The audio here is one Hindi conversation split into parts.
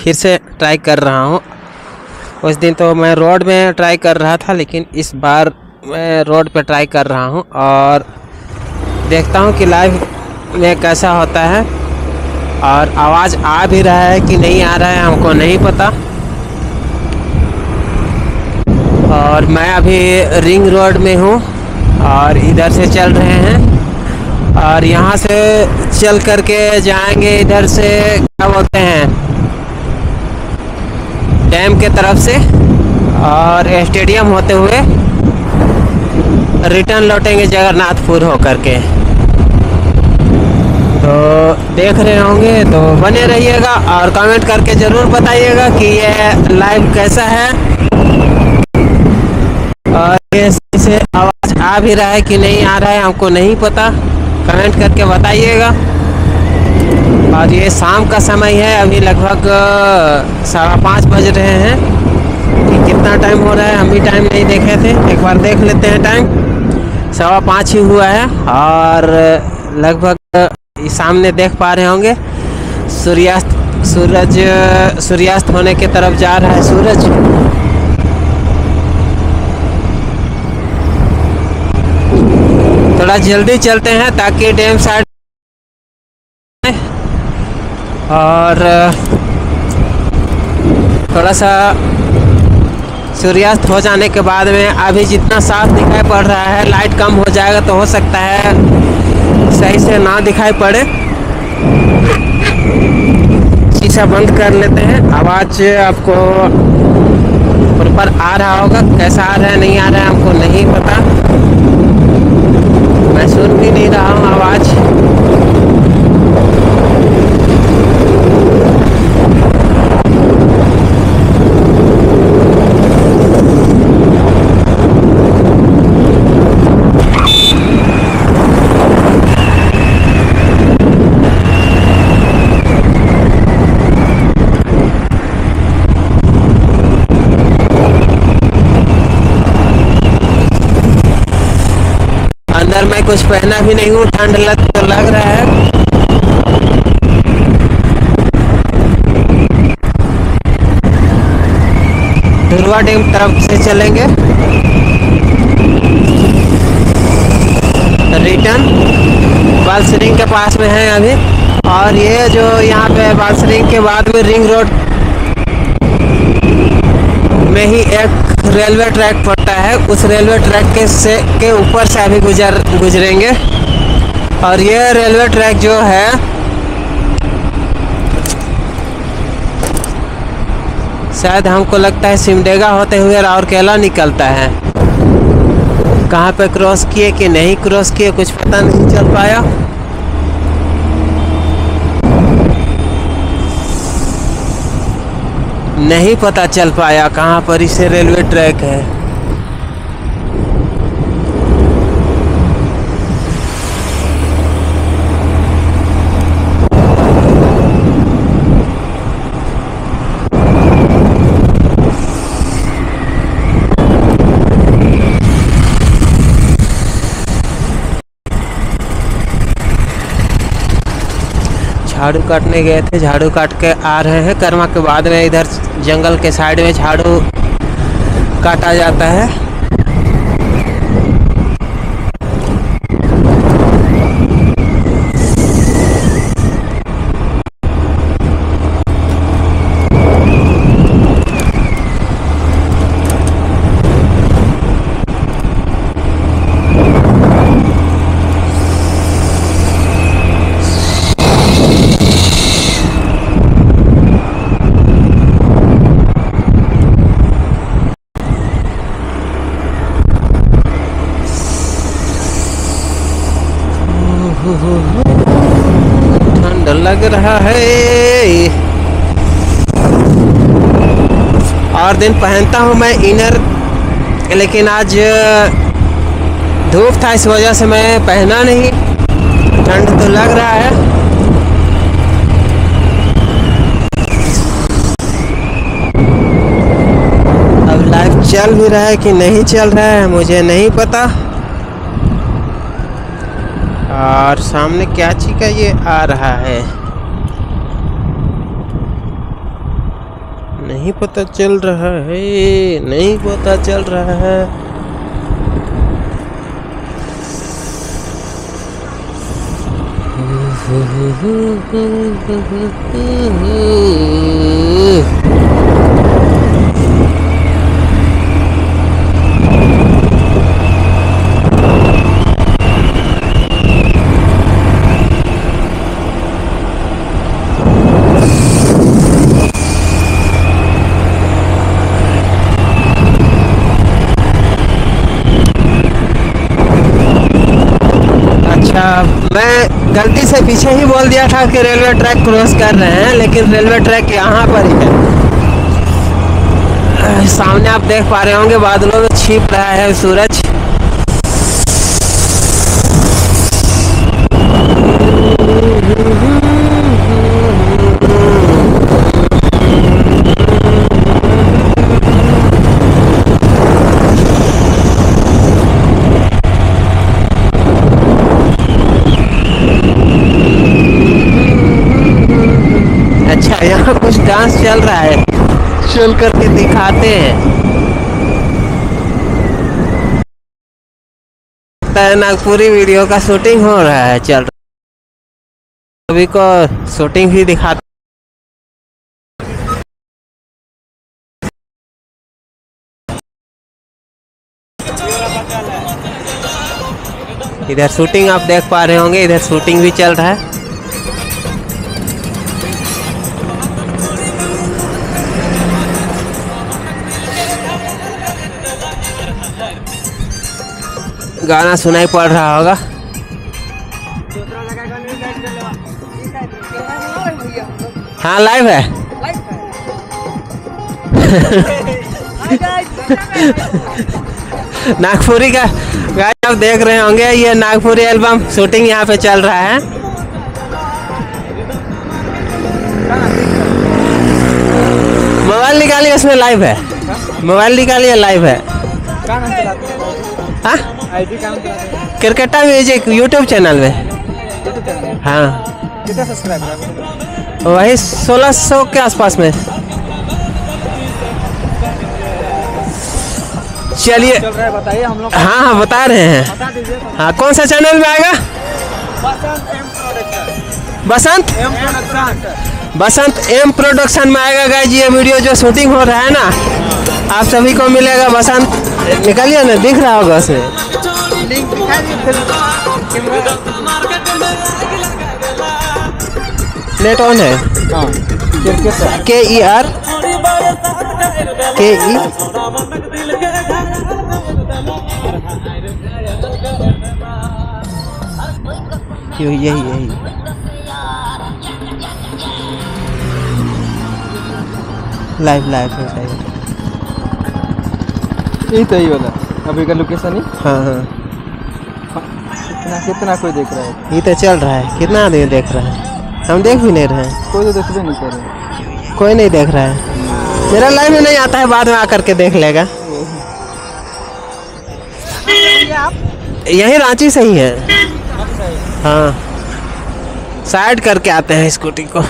फिर से ट्राई कर रहा हूँ। उस दिन तो मैं रोड में ट्राई कर रहा था, लेकिन इस बार मैं रोड पे ट्राई कर रहा हूँ और देखता हूँ कि लाइव में कैसा होता है और आवाज़ आ भी रहा है कि नहीं आ रहा है, हमको नहीं पता। और मैं अभी रिंग रोड में हूँ और इधर से चल रहे हैं और यहाँ से चल करके जाएंगे इधर से, क्या बोलते हैं, डैम के तरफ से, और स्टेडियम होते हुए रिटर्न लौटेंगे जगन्नाथपुर हो करके। तो देख रहे होंगे तो बने रहिएगा और कमेंट करके ज़रूर बताइएगा कि ये लाइव कैसा है और से आवाज़ आ भी रहा है कि नहीं आ रहा है, हमको नहीं पता। कमेंट करके बताइएगा। और ये शाम का समय है, अभी लगभग 5:30 बज रहे हैं। कि कितना टाइम हो रहा है हम भी टाइम नहीं देखे थे, एक बार देख लेते हैं। टाइम 5:15 ही हुआ है और लगभग सामने देख पा रहे होंगे सूर्यास्त होने की तरफ जा रहा है सूरज। थोड़ा जल्दी चलते हैं ताकि डैम साइड, और थोड़ा सा सूर्यास्त हो जाने के बाद में अभी जितना साफ दिखाई पड़ रहा है, लाइट कम हो जाएगा तो हो सकता है सही से ना दिखाई पड़े। शीशा बंद कर लेते हैं। आवाज़ आपको ऊपर आ रहा होगा, कैसा आ रहा है नहीं आ रहा है हमको नहीं पता, मैं सुन भी नहीं रहा हूँ आवाज़। अंदर मैं कुछ पहना भी नहीं हूँ, ठंड लग रहा है। धुरवा डैम तरफ से चलेंगे रिटर्न। बालसरिंग के पास में है अभी, और ये जो यहाँ पे बालसरिंग के बाद में रिंग रोड में ही एक रेलवे ट्रैक पड़ता है, उस रेलवे ट्रैक के ऊपर से अभी गुजरेंगे। और ये रेलवे ट्रैक जो है शायद हमको लगता है सिमडेगा होते हुए राउरकेला निकलता है। कहाँ पे क्रॉस किए कि नहीं क्रॉस किए कुछ पता नहीं चल पाया। नहीं पता चल पाया कहाँ पर इसे रेलवे ट्रैक है। झाड़ू काटने गए थे, झाड़ू काट के आ रहे हैं। कर्मा के बाद में इधर जंगल के साइड में झाड़ू काटा जाता है। ठंड लग रहा है। और दिन पहनता हूँ मैं इनर, लेकिन आज धूप था इस वजह से मैं पहना नहीं। ठंड तो लग रहा है। अब लाइव चल भी रहा है कि नहीं चल रहा है मुझे नहीं पता। और सामने क्या चीज़ का ये आ रहा है। नहीं पता चल रहा है, नहीं पता चल रहा है। मैं गलती से पीछे ही बोल दिया था कि रेलवे ट्रैक क्रॉस कर रहे हैं, लेकिन रेलवे ट्रैक यहाँ पर ही है। सामने आप देख पा रहे होंगे बादलों में छिप रहा है सूरज। यहाँ कुछ डांस चल रहा है, चल करके दिखाते हैं। नागपुरी वीडियो का शूटिंग हो रहा है, चल रहा है। अभी को शूटिंग भी दिखाते। इधर शूटिंग आप देख पा रहे होंगे, इधर शूटिंग भी चल रहा है। गाना सुनाई पड़ रहा होगा। हाँ लाइव है। नागपुरी का गाना आप देख रहे होंगे, ये नागपुरी एल्बम शूटिंग यहाँ पे चल रहा है। मोबाइल निकालिए, उसमें लाइव है। मोबाइल निकालिए, लाइव है। हाँ क्रिकेटा म्यूजिक यूट्यूब चैनल में। हाँ कितना सब्सक्राइबर? वही 1600 के आसपास में। चलिए बताइए हम लोग। हाँ हाँ बता रहे हैं। बता दीजिए। हाँ कौन सा चैनल में आएगा? बसंत एम प्रोडक्शन में आएगा गाइस। ये वीडियो जो शूटिंग हो रहा है ना, आप सभी को मिलेगा। बसंत निकालिए ना, दिख रहा होगा उसमें। नेट ऑन है। KER यही लाइव है। यही तो, यही वाला अभी का लोकेशन ही। हाँ कितना कोई देख रहा है? ये तो चल रहा है। कितना आदमी देख रहा है? हम देख भी नहीं रहे हैं। कोई तो देखते नहीं कर रहे। कोई नहीं देख रहा है। मेरा लाइव में नहीं आता है, बाद में आकर के देख लेगा। यही रांची से ही है। हाँ साइड करके आते हैं स्कूटी को।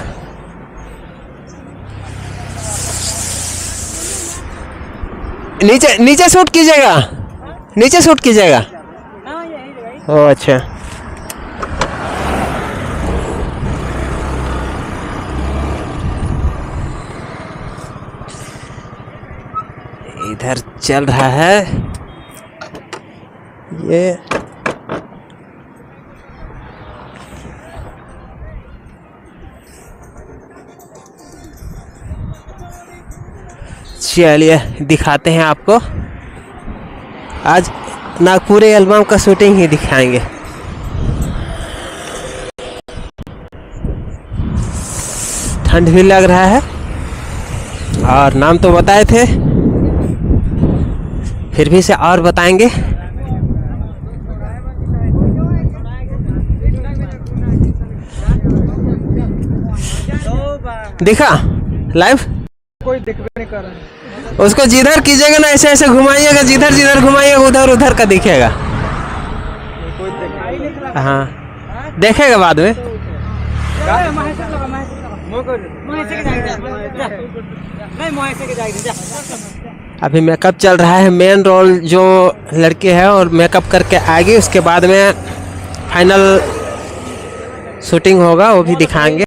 नीचे शूट कीजिएगा, नीचे शूट कीजिएगा। ओह अच्छा। इधर चल रहा है ये। चलिए दिखाते हैं आपको। आज नागपुरी एल्बम का शूटिंग ही दिखाएंगे। ठंड भी लग रहा है और नाम तो बताए थे, फिर भी से और बताएंगे। दिखा लाइव? कोई दिख नहीं कर रहा है। उसको जिधर कीजिएगा ना, ऐसे ऐसे घुमाइएगा, जिधर जिधर घुमाइएगा उधर उधर का दिखेगा। कोई हाँ देखेगा बाद में। अभी मेकअप चल रहा है, मेन रोल जो लड़के है और मेकअप करके आएगी, उसके बाद में फाइनल शूटिंग होगा, वो भी दिखाएंगे।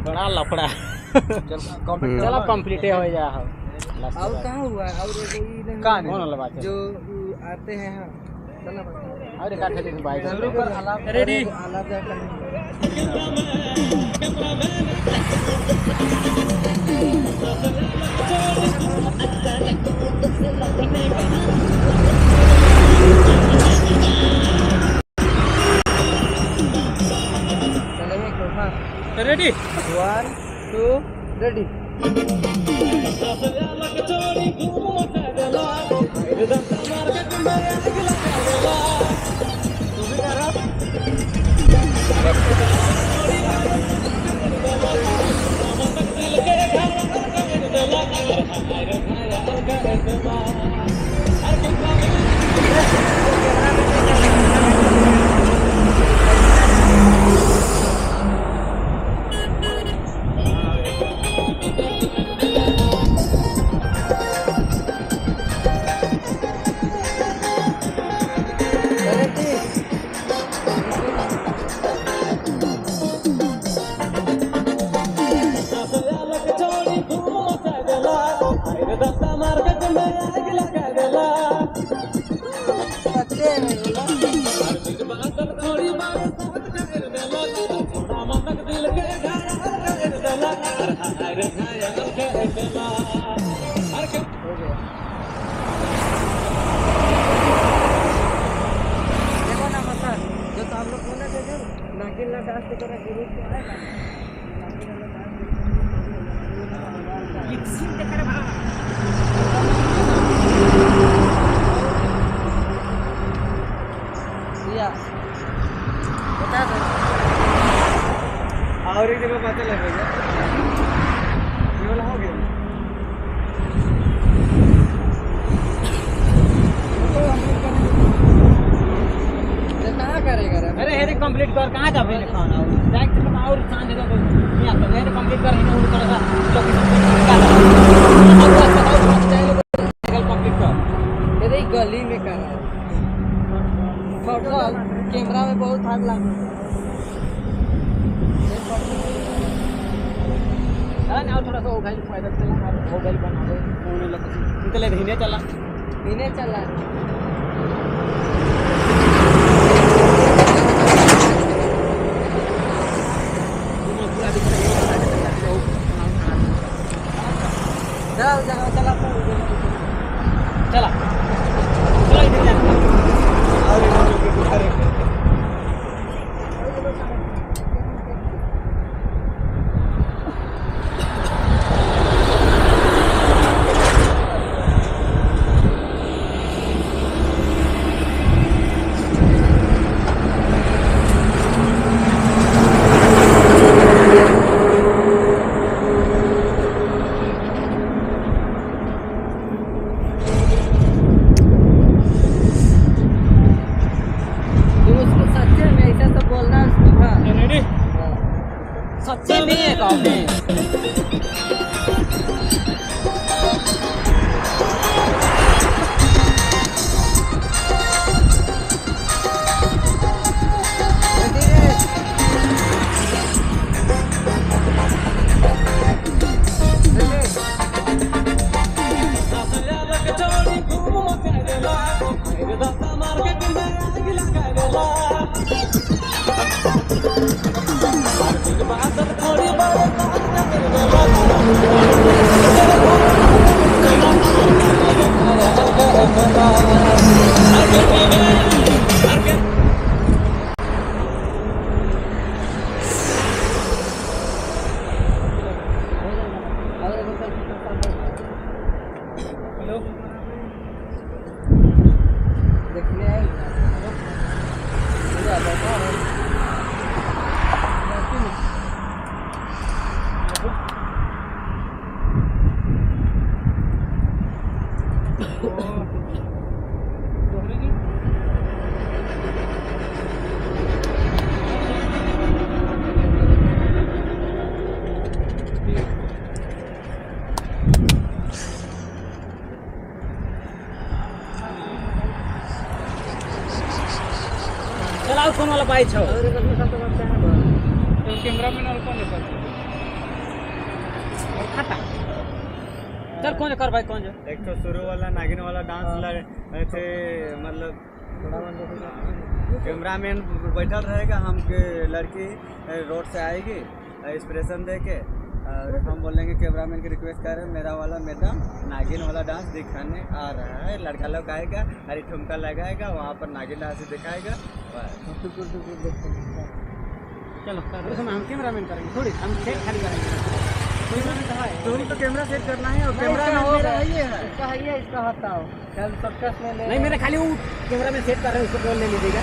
बड़ा लफड़ा चलो कंप्लीट हो जा। और कहाँ हुआ है? और कौन वाला बात है जो आते हैं हाँ चलो अरे काटे दिन बाइक रेडी रेडी 1 2 रेडी और एक जगह पता लगेगा ये वाला हो गया कहाँ करेगा रे? अरे हेरे कंप्लीट कर कहाँ जा फिर खाना जाके तो और चांद देगा नहीं आता हेरे कंप्लीट कर इन्हें उड़ थोड़ा सा लोकेशन कंप्लीट कर मेरे गली में कर रहा है फोटो कैमरा में बहुत हाथ लगा ना थोड़ा सा हो गई पैदल चला हो गई बना दे होने लगा निकले धीरे चला चला चला चला इधर जाना सच्चे में है कॉफी चलाओ कौन वाला बाइक छो तो कैमरामैन और कौन है खाता चल कौन कर भाई कौन जो एक तो शुरू वाला नागिन वाला डांस ऐसे मतलब कैमरामैन बैठल रहेगा, हम लड़की रोड से आएगी एक्सप्रेशन दे के और हम बोलेंगे कैमरामैन की रिक्वेस्ट कर रहे हैं मेरा वाला मैडम नागिन वाला डांस दिखाने आ रहा है। लड़का लोग आएगा हरी ठुमका लगाएगा, वहाँ पर नागिन डांस दिखाएगा। चलो हम कैमरामैन करेंगे थोड़ी हम सेट खाली करेंगे तुम तो कैमरा सेट करना है और कैमरा इसका है ये इसका होता हो चल सबका में ले नहीं मेरे खाली वो कैमरा में सेट कर रहे हैं उसको बोल ले लीजिएगा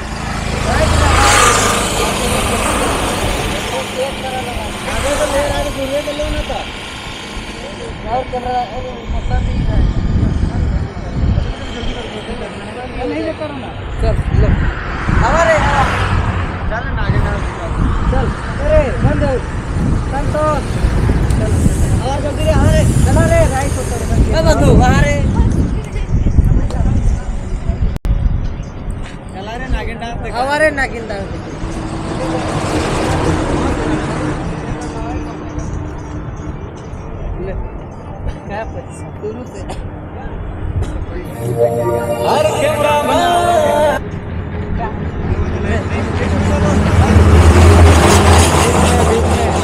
आगे तो ले रहा है पूरे के लो ना था और कैमरा मौसम नहीं है नहीं ले करो ना चल लो हमारे चल नागिन डांस चल अरे बंद संतोष चल और जल्दी हमारे चला रे राइट उतर ए बंधु हमारे चला रे नागिन डांस हमारे नागिन डांस ले क्या पैसा शुरू से हर कैमरा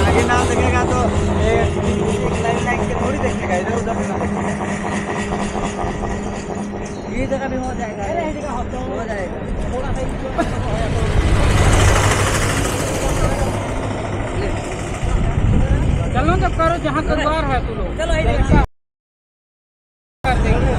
नागिन डांस देखेगा तो एक लाइन के थोड़ी देखेगा, इधर उधर ये जगह भी हो जाएगा ये जगह हो जाएगा थोड़ा चलो जब करो जहाँ कद्वार है तू लोग चलो इधर कर देंगे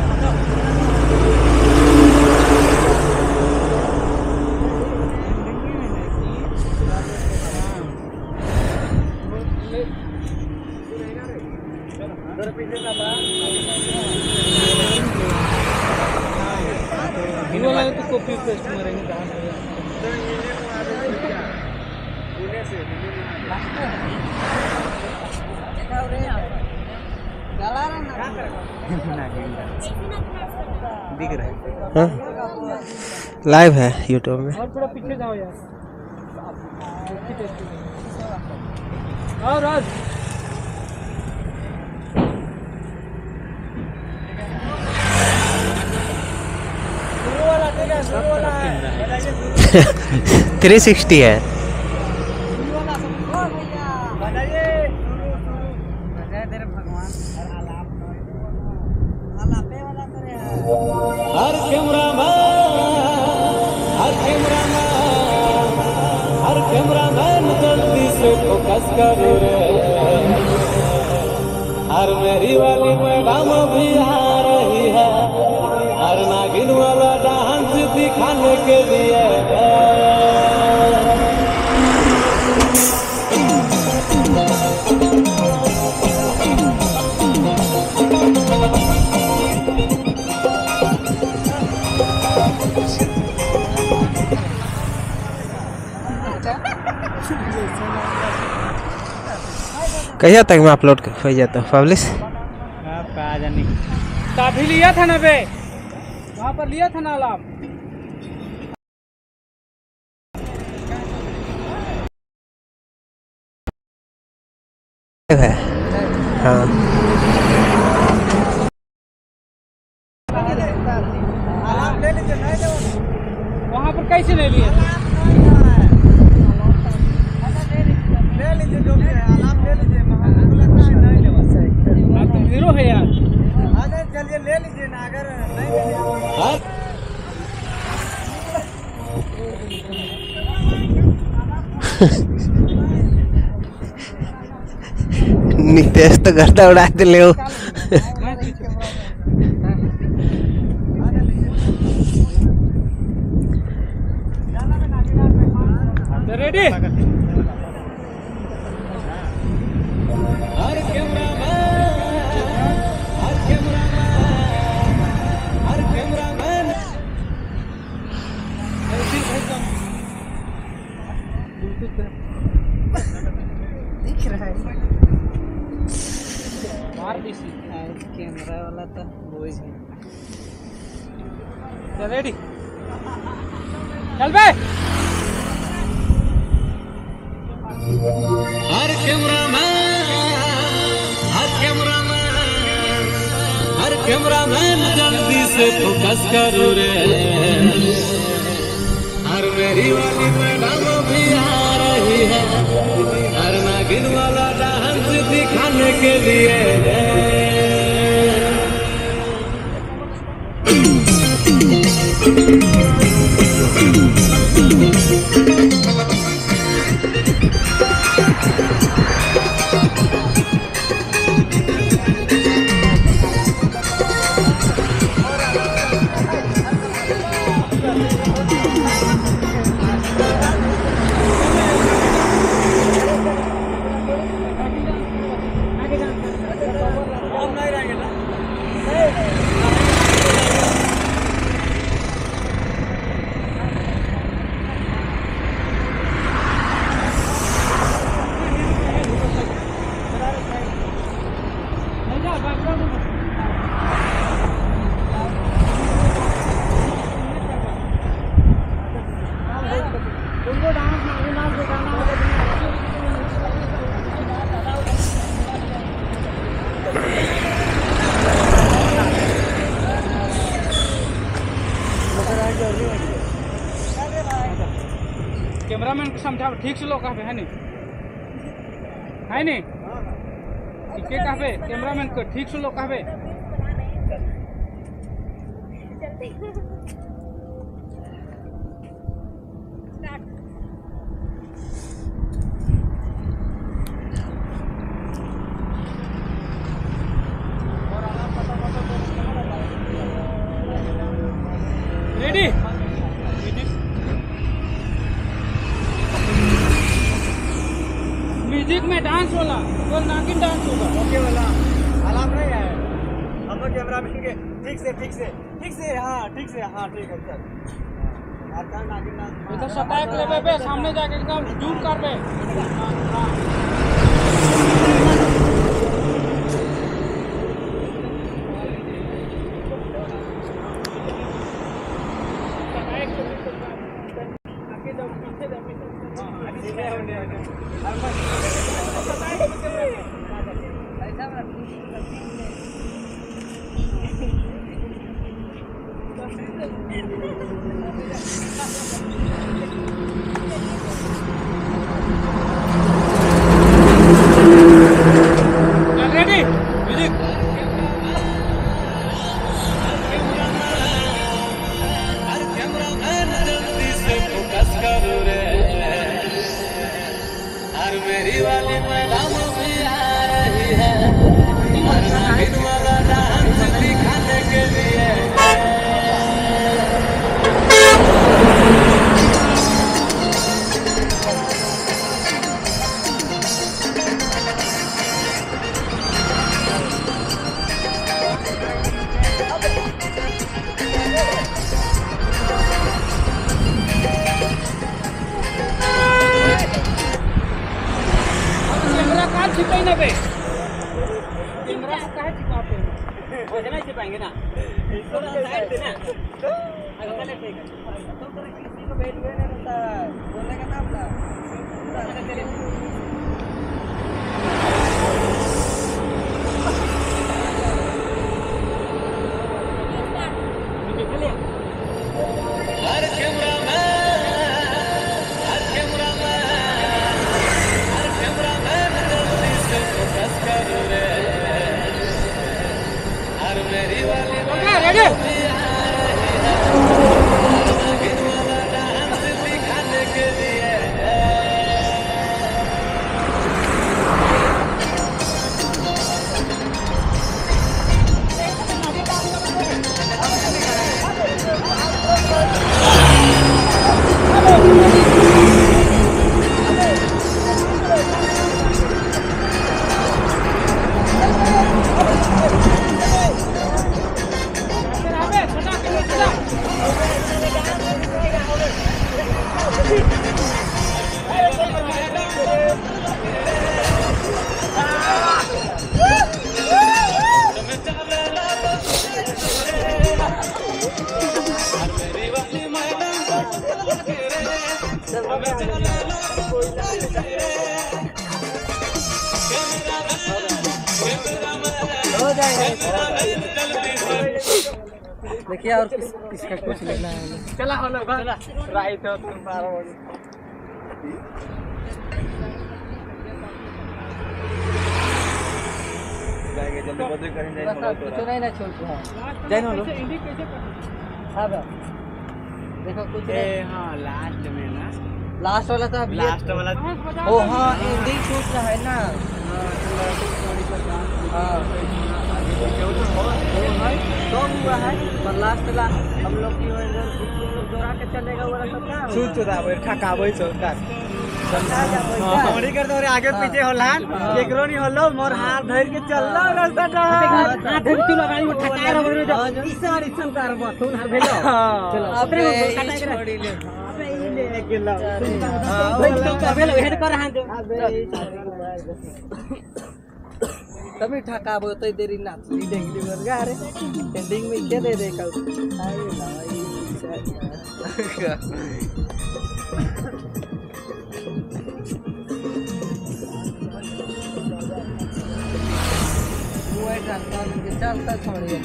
ये वाला तो कॉपी पेस्ट मारेंगे कहाँ पुणे से दिख रहा है। हाँ लाइव है यूट्यूब में। और थोड़ा पीछे जाओ यार और आज 360 है। हर कैमरामैन जल्दी से फोकस करो रे, हर मेरी वाली मैडम भी आ रही है, हर नागिन वाला डांस दिखाने के लिए। कहिया तक में अपलोड हो जाता पब्लिश? आपका आ जाने काफी लिया था ना बे वहाँ पर लिया था ना अलार्म है। हाँ वहाँ पर कैसे ले लिए ले लीजिए, जो भी है अलार्म ले लीजिए। हमको लगता है नहीं लेवा चाहिए। आप तो हीरो है यार आ जाए चलिए ले लीजिए ना, अगर नहीं नितेश तो गर्दा उड़ा दे ले रेडी दिख रहा है मार दी सी कैमरा वाला तो वो ही है। चल रेडी चल बे हर कैमरामैन जल्दी से फोकस करो रे, हर मेरी वाली मैडम भी आ रही है, हर नागिन वाला डांस दिखाने के लिए। कैमरामैन को समझाओ ठीक से लोग है नहीं ठीक है कहबे कैमरामैन को ठीक से लोग कहबे रेडी म्यूजिक में डांस वाला तो नागिन डांस होगा। ओके वाला अलार्म नहीं है, हम लोग कैमरा में ठीक से हाँ ठीक है चल आता नागिन डांस इधर सटाक लेबे बे सामने जाके एकदम जूम करबे। रेडी म्यूजिक हर कैमरामैन जल्दी से फोकस करो रे, हर मेरी वाली मैडम भी आ रही है, हर नागिन वाला डांस दिखाने के लिए। कैमरा कहाँ छिपाई ना बे कैमरा कहाँ छिपाते हैं वो नहीं छिपाएंगे ना साइड से ना अगर पहले ठीक है तो किसी को बैठ गए नहीं रहता बोलने का नाम ला हर कैमरामैन जल्दी से फोकस करो रे, हर मेरी वाली रेडी नागिन वाला डांस दिखाने के लिए। चल देखिए और किसका कुछ लेना है। चला हो लोग चला राइट हो तुम 12 बजे। जल्दी बदल करेंगे कुछ नहीं ना छोड़ के जैन हो लो। हाँ बा देखो कुछ नहीं। हाँ लास्ट में ना लास्ट वाला तो अभी लास्ट वाला ओ हाँ एंडिंग छूट रहा है ना। हाँ तो हुआ है पर लास्ट ला हम लोग की दौड़ा के चलेगा वाला सब क्या छूट चुरा वो ठकाबै सरकार होगा। हमरी कर दो आगे पीछे होलान केकरो नहीं होलो मोर हाथ धर के चललो रास्ता टा हाथ धरती लगाई वो ठका रहा है इसार इसन कार बाथून हर भेलो चलो अपने छोड़ी ले अबे ई ले गेलो भाई तो कर भेलो हेड कर हां जो तभी ठका बोतै देरी नाच ली डेंगली वर्गा रे एंडिंग में क्या दे देखा आई भाई वो ट्रांसफर के चलता छोड़िए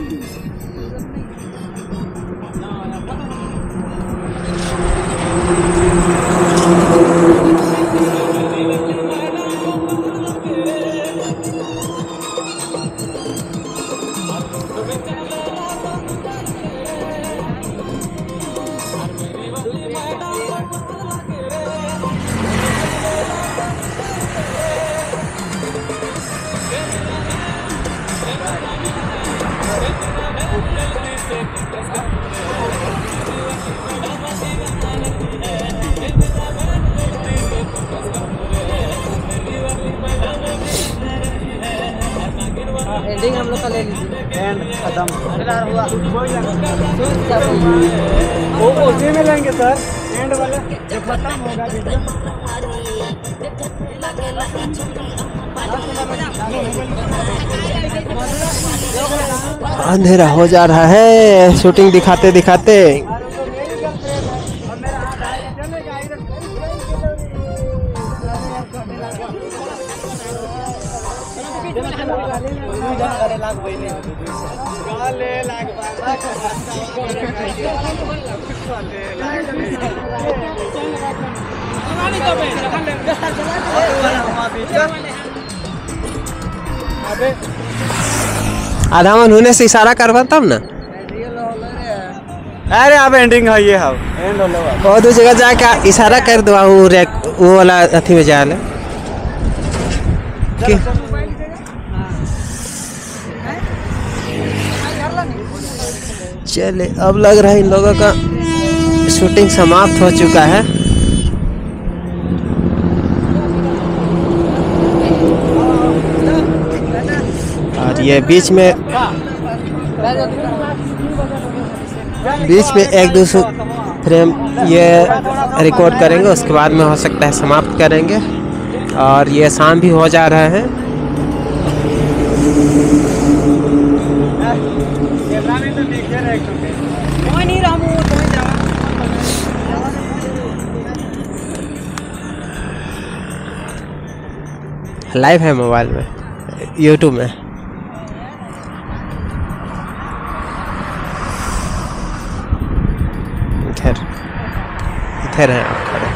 एंडिंग हम लोग का ले लीजिए एंड खत्म हुआ वो उसी में लेंगे सर एंड वाला जो खत्म होगा वीडियो अंधेरा हो जा रहा है शूटिंग दिखाते दिखाते। आधा मन होने से इशारा करवा तब ना। अरे अब एंडिंग है ये एंड होलो बहुत दो जगह जाके इशारा कर दो वो वाला अथी में जा ले चले। अब लग रहा है इन लोगों का शूटिंग समाप्त हो चुका है। और ये बीच में एक दो फ्रेम ये रिकॉर्ड करेंगे, उसके बाद में हो सकता है समाप्त करेंगे। और ये शाम भी हो जा रहा है। लाइव है मोबाइल में, यूट्यूब में। इधर है आप खड़े।